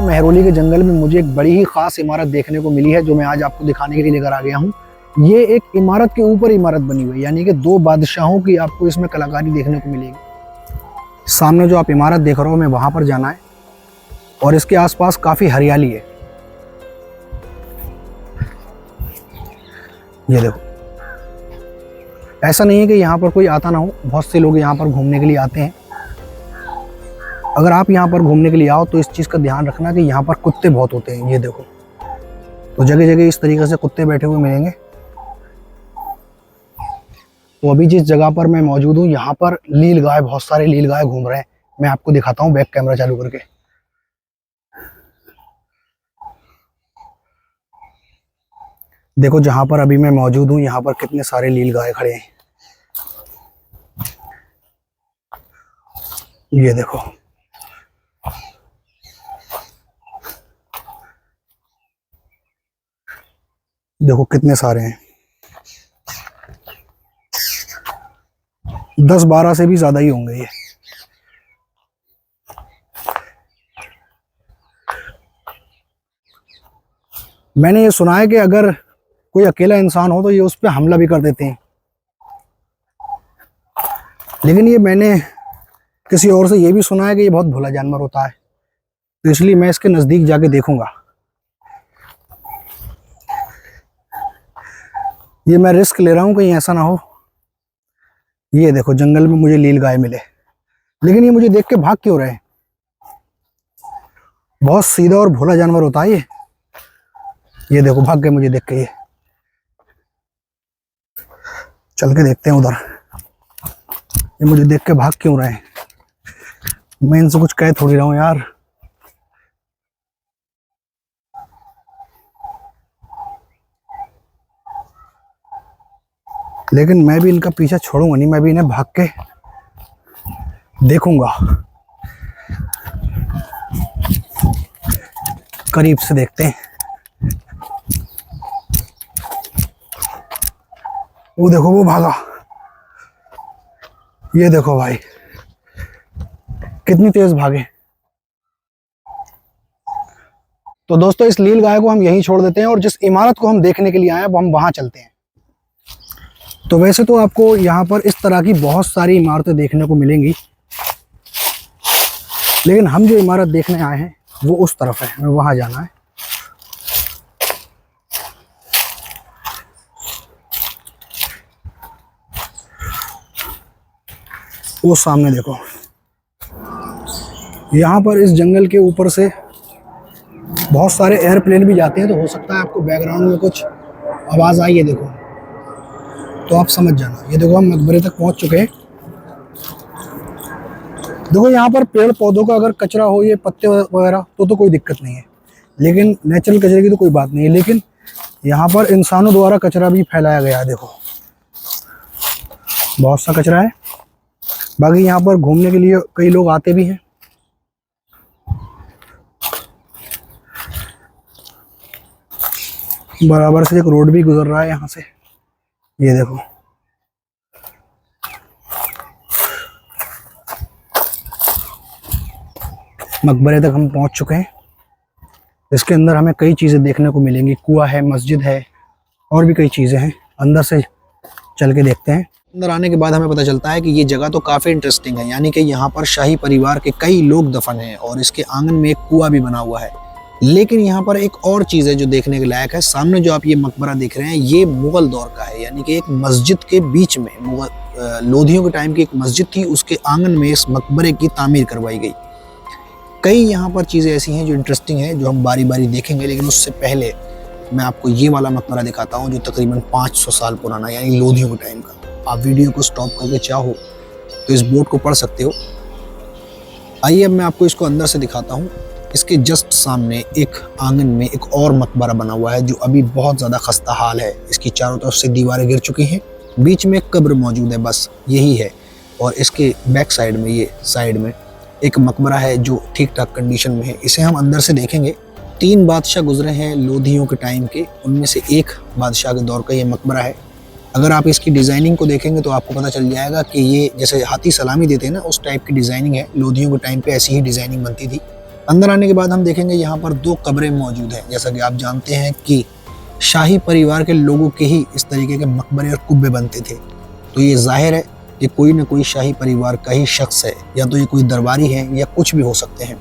मेहरौली के जंगल में मुझे एक बड़ी ही खास इमारत देखने को मिली है, जो मैं आज आपको दिखाने के लिए लेकर आ गया हूँ। ये एक इमारत के ऊपर इमारत बनी हुई है, यानी कि दो बादशाहों की आपको इसमें कलाकारी देखने को मिलेगी। सामने जो आप इमारत देख रहे हो, मैं वहां पर जाना है और इसके आसपास काफी हरियाली है। ये देखो, ऐसा नहीं है कि यहाँ पर कोई आता ना हो, बहुत से लोग यहाँ पर घूमने के लिए आते हैं। अगर आप यहाँ पर घूमने के लिए आओ तो इस चीज़ का ध्यान रखना कि यहाँ पर कुत्ते बहुत होते हैं। ये देखो, तो जगह जगह इस तरीके से कुत्ते बैठे हुए मिलेंगे। तो अभी जिस जगह पर मैं मौजूद हूँ, यहाँ पर नील गाय, बहुत सारे नील गाय घूम रहे हैं। मैं आपको दिखाता हूँ बैक कैमरा चालू करके। देखो, जहाँ पर अभी मैं मौजूद हूँ, यहाँ पर कितने सारे नील गाय खड़े हैं। ये देखो, देखो कितने सारे हैं, 10-12 से भी ज्यादा ही होंगे ये। मैंने ये सुना है कि अगर कोई अकेला इंसान हो तो ये उस पर हमला भी कर देते हैं, लेकिन ये मैंने किसी और से ये भी सुना है कि ये बहुत भोला जानवर होता है, तो इसलिए मैं इसके नजदीक जाके देखूंगा। ये मैं रिस्क ले रहा हूं, कहीं ऐसा ना हो। ये देखो, जंगल में मुझे नील गाय मिले, लेकिन ये मुझे देख के भाग क्यों रहे हैं? बहुत सीधा और भोला जानवर होता है ये। ये देखो, भाग गए मुझे देख के। ये चल के देखते हैं उधर, ये मुझे देख के भाग क्यों रहे हैं? मैं इनसे कुछ कह थोड़ी रहा हूं यार। लेकिन मैं भी इनका पीछा छोड़ूंगा नहीं, मैं भी इन्हें भाग के देखूंगा, करीब से देखते हैं। वो देखो, वो भागा। ये देखो भाई, कितनी तेज भागे। तो दोस्तों, इस नील गाय को हम यहीं छोड़ देते हैं और जिस इमारत को हम देखने के लिए आए हैं वो हम वहां चलते हैं। तो वैसे तो आपको यहाँ पर इस तरह की बहुत सारी इमारतें देखने को मिलेंगी, लेकिन हम जो इमारत देखने आए हैं वो उस तरफ है, हमें वहां जाना है। वो सामने देखो, यहाँ पर इस जंगल के ऊपर से बहुत सारे एयरप्लेन भी जाते हैं, तो हो सकता है आपको बैकग्राउंड में कुछ आवाज़ आई है। देखो, तो आप समझ जाना। ये देखो, हम मकबरे तक पहुंच चुके हैं। देखो, यहाँ पर पेड़ पौधों का अगर कचरा हो, ये पत्ते वगैरह, तो कोई दिक्कत नहीं है, लेकिन नेचुरल कचरे की तो कोई बात नहीं है। लेकिन यहाँ पर इंसानों द्वारा कचरा भी फैलाया गया है। देखो, बहुत सा कचरा है। बाकी यहाँ पर घूमने के लिए कई लोग आते भी हैं। बराबर से एक रोड भी गुजर रहा है यहाँ से। ये देखो, मकबरे तक हम पहुंच चुके हैं। इसके अंदर हमें कई चीज़ें देखने को मिलेंगी। कुआं है, मस्जिद है, और भी कई चीज़ें हैं। अंदर से चल के देखते हैं। अंदर आने के बाद हमें पता चलता है कि ये जगह तो काफ़ी इंटरेस्टिंग है, यानी कि यहाँ पर शाही परिवार के कई लोग दफन हैं और इसके आंगन में एक कुआं भी बना हुआ है। लेकिन यहाँ पर एक और चीज़ है जो देखने के लायक है। सामने जो आप ये मकबरा देख रहे हैं, ये मुगल दौर का है, यानी कि एक मस्जिद के बीच में, मुगल लोधियों के टाइम की एक मस्जिद थी, उसके आंगन में इस मकबरे की तामीर करवाई गई। कई यहाँ पर चीज़ें ऐसी हैं जो इंटरेस्टिंग हैं, जो हम बारी बारी देखेंगे। लेकिन उससे पहले मैं आपको ये वाला मकबरा दिखाता हूँ, जो तकरीबन 500 साल पुराना, यानी लोधियों के टाइम का। आप वीडियो को स्टॉप करके चाहो तो इस बोर्ड को पढ़ सकते हो। आइए, अब मैं आपको इसको अंदर से दिखाता हूँ। इसके जस्ट सामने एक आंगन में एक और मकबरा बना हुआ है, जो अभी बहुत ज़्यादा खस्ता हाल है। इसकी चारों तरफ से दीवारें गिर चुकी हैं, बीच में एक कब्र मौजूद है, बस यही है। और इसके बैक साइड में, ये साइड में एक मकबरा है जो ठीक ठाक कंडीशन में है। इसे हम अंदर से देखेंगे। 3 बादशाह गुजरे हैं लोधियों के टाइम के, उनमें से एक बादशाह के दौर का ये मकबरा है। अगर आप इसकी डिज़ाइनिंग को देखेंगे तो आपको पता चल जाएगा कि ये जैसे हाथी सलामी देते हैं ना, उस टाइप की डिज़ाइनिंग है। लोधियों के टाइम पे ऐसी ही डिज़ाइनिंग बनती थी। अंदर आने के बाद हम देखेंगे यहाँ पर 2 कब्रें मौजूद हैं। जैसा कि आप जानते हैं कि शाही परिवार के लोगों के ही इस तरीके के मकबरे और कुब्बे बनते थे, तो ये जाहिर है कि कोई न कोई शाही परिवार का ही शख्स है, या तो ये कोई दरबारी है या कुछ भी हो सकते हैं,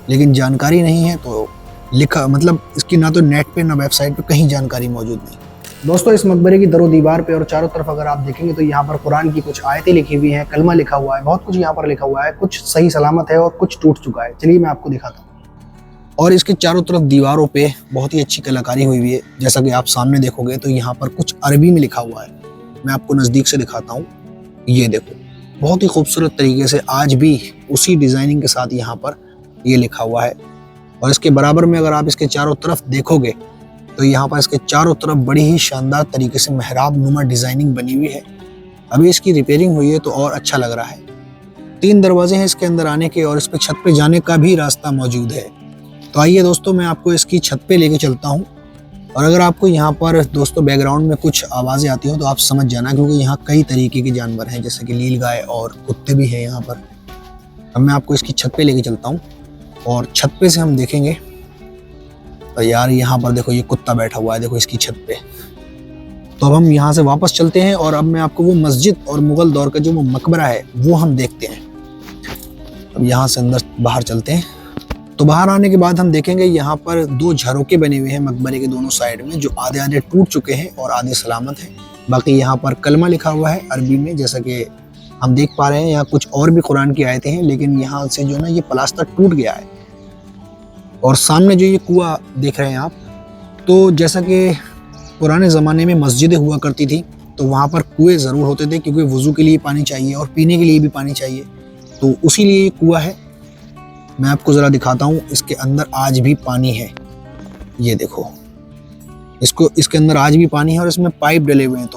लेकिन जानकारी नहीं है। तो लिखा मतलब इसकी ना तो नेट पे ना वेबसाइट पे कहीं जानकारी मौजूद नहीं। दोस्तों, इस मकबरे की दरो दीवार पे और चारों तरफ अगर आप देखेंगे तो यहाँ पर कुरान की कुछ आयतें लिखी हुई हैं, कलमा लिखा हुआ है, बहुत कुछ यहाँ पर लिखा हुआ है। कुछ सही सलामत है और कुछ टूट चुका है। चलिए मैं आपको दिखाता हूँ। और इसके चारों तरफ दीवारों पे बहुत ही अच्छी कलाकारी हुई हुई है। जैसा कि आप सामने देखोगे तो यहाँ पर कुछ अरबी में लिखा हुआ है। मैं आपको नज़दीक से दिखाता हूँ। ये देखो, बहुत ही खूबसूरत तरीके से आज भी उसी डिज़ाइनिंग के साथ यहाँ पर ये लिखा हुआ है। और इसके बराबर में अगर आप इसके चारों तरफ देखोगे तो यहाँ पर इसके चारों तरफ बड़ी ही शानदार तरीके से मेहराब नुमा डिज़ाइनिंग बनी हुई है। अभी इसकी रिपेयरिंग हुई है तो और अच्छा लग रहा है। 3 दरवाजे हैं इसके अंदर आने के और इस पे छत पे जाने का भी रास्ता मौजूद है। तो आइए दोस्तों, मैं आपको इसकी छत पे लेके चलता हूँ। और अगर आपको यहाँ पर दोस्तों बैकग्राउंड में कुछ आवाज़ें आती हो तो आप समझ जाना, क्योंकि यहाँ कई तरीके के जानवर हैं, जैसे कि नील गाय और कुत्ते भी हैं यहाँ पर। अब मैं आपको इसकी छत पे लेके चलता हूँ और छत पे से हम देखेंगे तो यार यहाँ पर देखो, ये कुत्ता बैठा हुआ है, देखो इसकी छत पे। तो अब हम यहाँ से वापस चलते हैं और अब मैं आपको वो मस्जिद और मुगल दौर का जो वो मकबरा है वो हम देखते हैं। अब यहाँ से अंदर बाहर चलते हैं। तो बाहर आने के बाद हम देखेंगे यहाँ पर 2 झरोके बने हुए हैं मकबरे के दोनों साइड में, जो आधे आधे टूट चुके हैं और आधे सलामत हैं। बाकी यहाँ पर कलमा लिखा हुआ है अरबी में, जैसा कि हम देख पा रहे हैं। यहाँ कुछ और भी कुरान की आयतें हैं, लेकिन यहाँ से जो ना ये प्लास्टर टूट गया है। और सामने जो ये कुआं देख रहे हैं आप, तो जैसा कि पुराने ज़माने में मस्जिदें हुआ करती थी तो वहाँ पर कुएँ ज़रूर होते थे, क्योंकि वज़ू के लिए पानी चाहिए और पीने के लिए भी पानी चाहिए, तो उसी लिए ये कुआं है। मैं आपको ज़रा दिखाता हूँ, इसके अंदर आज भी पानी है। ये देखो, इसके अंदर आज भी पानी है और इसमें पाइप डले हुए हैं,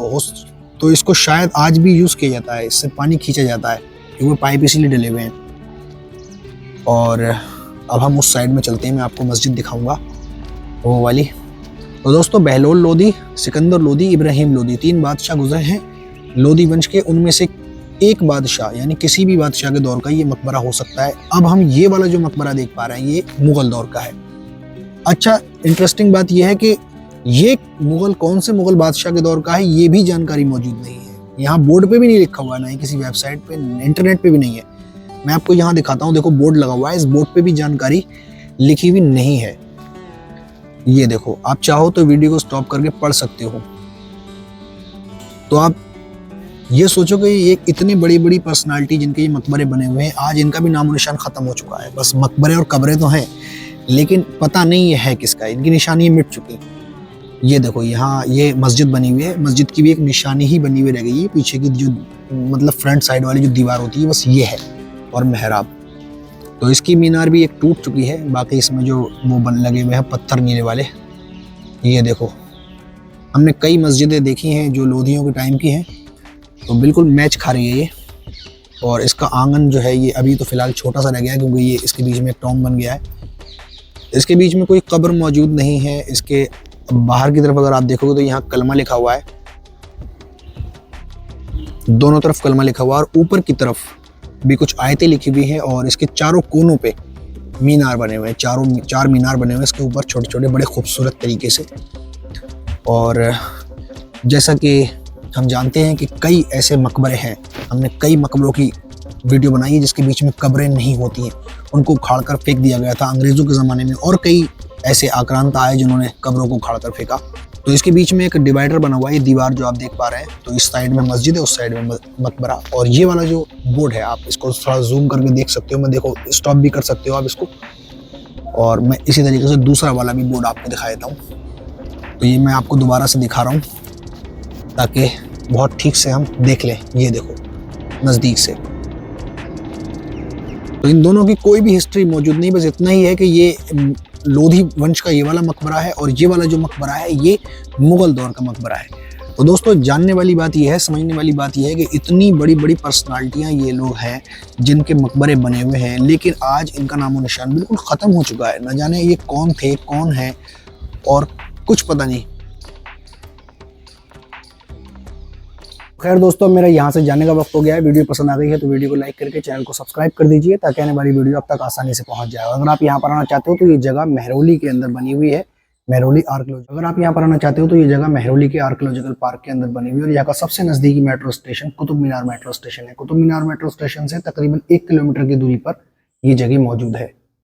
तो इसको शायद आज भी यूज़ किया जाता है, इससे पानी खींचा जाता है, क्योंकि पाइप इसीलिए डले हुए हैं। और अब हम उस साइड में चलते हैं, मैं आपको मस्जिद दिखाऊंगा वो वाली। तो दोस्तों, बहलोल लोदी, सिकंदर लोदी, इब्राहिम लोदी, 3 बादशाह गुजरे हैं लोदी वंश के। उनमें से एक बादशाह, यानी किसी भी बादशाह के दौर का ये मकबरा हो सकता है। अब हम ये वाला जो मकबरा देख पा रहे हैं ये मुगल दौर का है। अच्छा, इंटरेस्टिंग बात यह है कि ये कौन से मुगल बादशाह के दौर का है ये भी जानकारी मौजूद नहीं है। यहाँ बोर्ड पे भी नहीं लिखा हुआ, ना ही किसी वेबसाइट पे, इंटरनेट पे भी नहीं है। मैं आपको यहाँ दिखाता हूँ, देखो बोर्ड लगा हुआ है, इस बोर्ड पे भी जानकारी लिखी हुई नहीं है। ये देखो, आप चाहो तो वीडियो को स्टॉप करके पढ़ सकते हो। तो आप ये सोचो कि ये इतनी बड़ी बड़ी पर्सनालिटी जिनके ये मकबरे बने हुए हैं, आज इनका भी नामो निशान खत्म हो चुका है। बस मकबरे और कब्रें तो हैं, लेकिन पता नहीं है किसका, इनकी निशानी मिट चुकी। ये देखो, यहाँ ये मस्जिद बनी हुई है, मस्जिद की भी एक निशानी ही बनी हुई रह गई है। पीछे की जो मतलब फ्रंट साइड वाली जो दीवार होती है बस ये है, और मेहराब। तो इसकी मीनार भी एक टूट चुकी है। बाकी इसमें जो वो लगे हुए हैं पत्थर नीले वाले, ये देखो। हमने कई मस्जिदें देखी हैं जो लोधियों के टाइम की हैं, तो बिल्कुल मैच खा रही है ये। और इसका आंगन जो है ये अभी तो फ़िलहाल छोटा सा रह गया है, क्योंकि ये इसके बीच में एक टॉम बन गया है। इसके बीच में कोई कब्र मौजूद नहीं है। इसके बाहर की तरफ अगर आप देखोगे तो यहाँ कलमा लिखा हुआ है, दोनों तरफ कलमा लिखा हुआ है, और ऊपर की तरफ भी कुछ आयतें लिखी हुई हैं। और इसके चारों कोनों पे मीनार बने हुए हैं, चार मीनार बने हुए हैं इसके ऊपर, छोटे छोटे बड़े खूबसूरत तरीके से। और जैसा कि हम जानते हैं कि कई ऐसे मकबरे हैं, हमने कई मकबरों की वीडियो बनाई है जिसके बीच में कब्रें नहीं होती हैं, उनको उखाड़ कर फेंक दिया गया था अंग्रेज़ों के ज़माने में। और कई ऐसे आक्रांत आए जिन्होंने कब्रों को उखाड़ कर फेंका। तो इसके बीच में एक डिवाइडर बना हुआ है, ये दीवार जो आप देख पा रहे हैं। तो इस साइड में मस्जिद है, उस साइड में मकबरा। और ये वाला जो बोर्ड है, आप इसको थोड़ा जूम करके देख सकते हो। मैं देखो, स्टॉप भी कर सकते हो आप इसको। और मैं इसी तरीके से दूसरा वाला भी बोर्ड आपको दिखा देता हूँ। तो ये मैं आपको दोबारा से दिखा रहा हूँ ताकि बहुत ठीक से हम देख लें। ये देखो नज़दीक से। तो इन दोनों की कोई भी हिस्ट्री मौजूद नहीं, बस इतना ही है कि ये लोधी वंश का ये वाला मकबरा है और ये वाला जो मकबरा है ये मुगल दौर का मकबरा है। तो दोस्तों, जानने वाली बात ये है, समझने वाली बात ये है कि इतनी बड़ी बड़ी पर्सनालिटियाँ ये लोग हैं जिनके मकबरे बने हुए हैं, लेकिन आज इनका नामो निशान बिल्कुल ख़त्म हो चुका है। न जाने ये कौन थे, कौन है, और कुछ पता नहीं। खैर दोस्तों, मेरा यहाँ से जाने का वक्त हो गया है। वीडियो पसंद आ गई है तो वीडियो को लाइक करके चैनल को सब्सक्राइब कर दीजिए, ताकि आने वाली वीडियो आप तक आसानी से पहुँच जाए। अगर आप यहाँ पर आना चाहते हो तो ये जगह मेहरौली के अंदर बनी हुई है, मेहरौली आर्कियोलॉजिकल। अगर आप यहाँ पर आना चाहते हो तो ये जगह मेहरौली के आर्कियोलॉजिकल पार्क के अंदर बनी हुई है। और यहाँ का सबसे नज़दीकी metro station Qutub Minar metro station है। कुतुब मीनार मेट्रो स्टेशन से तकरीबन 1 किलोमीटर की दूरी पर ये जगह मौजूद है।